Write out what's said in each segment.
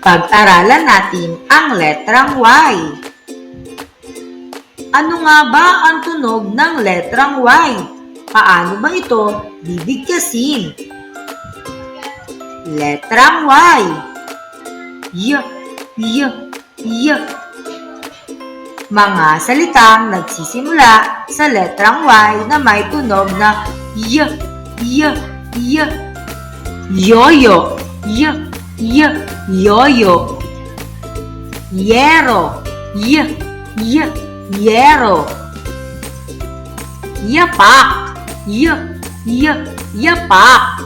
Pag-aralan natin ang letrang Y. Ano nga ba ang tunog ng letrang Y? Paano ba ito bibigkasin? Letrang Y. Y, Y, Y. Mga salitang nagsisimula sa letrang Y na may tunog na Y, Y, Y. Yoyo, Y, Y, yoyo. Yero, Y, Y, yero. Yapak, Y, Y, yapak.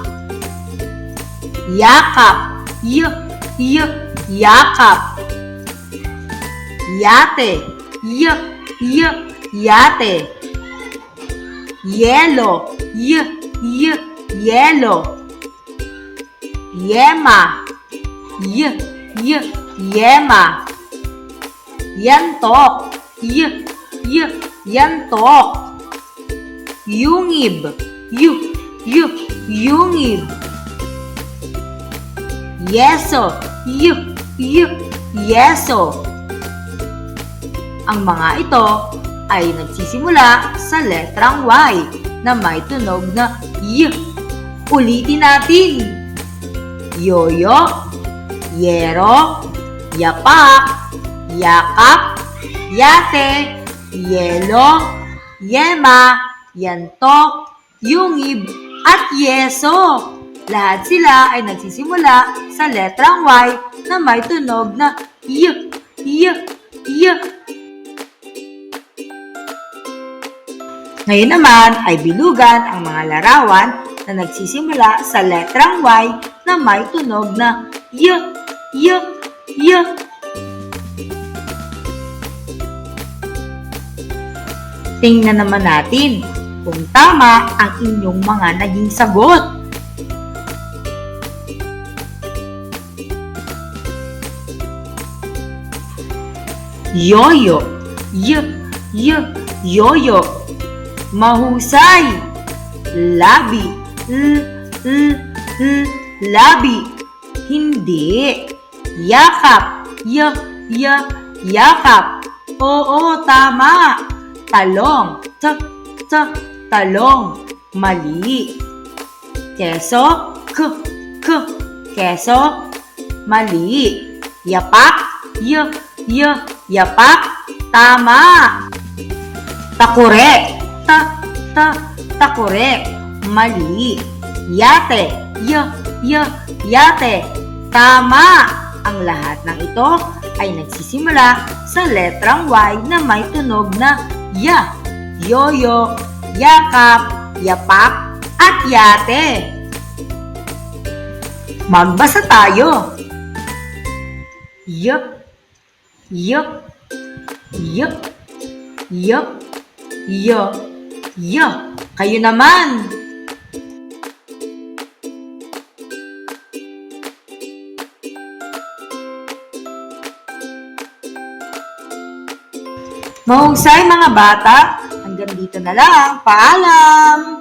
Yakap, Y, Y, yakap. Yate, Y, Y, yate. Yelo, Y, Y, yelo. Yema, Y, Y, yema. Yantok, Y, Y, yantok. Yungib, Y, Y, yungib. Yeso, Y, Y, yeso. Ang mga ito ay nagsisimula sa letrang Y na may tunog na Y. Ulitin natin. Yoyo, yero, yapak, yakap, yate, yelo, yema, yantok, yungib, at yeso. Lahat sila ay nagsisimula sa letrang Y na may tunog na Y, Y, Y. Ngayon naman ay bilugan ang mga larawan na nagsisimula sa letrang Y na may tunog na Y, Y, Y. Tingnan naman natin kung tama ang inyong mga naging sagot. Yoyo, Y, Y, yoyo. Mahusay. Labi, labi. Hindi. Yakap, Y, Y, yakap. Oo, tama. Talong, talong. Mali. Keso, keso. Mali. Yapak, Y, yapak. Tama. Takure, takure. Mali. Yate, Y, yate. Tama. Ang lahat ng ito ay nagsisimula sa letrang Y na may tunog na Ya. Yoyo, yakap, yapak, at yate. Magbasa tayo. Y, Y, Y, Y, Y, Y. Kayo naman. Mahusay mga bata. Hanggang dito na lang. Paalam!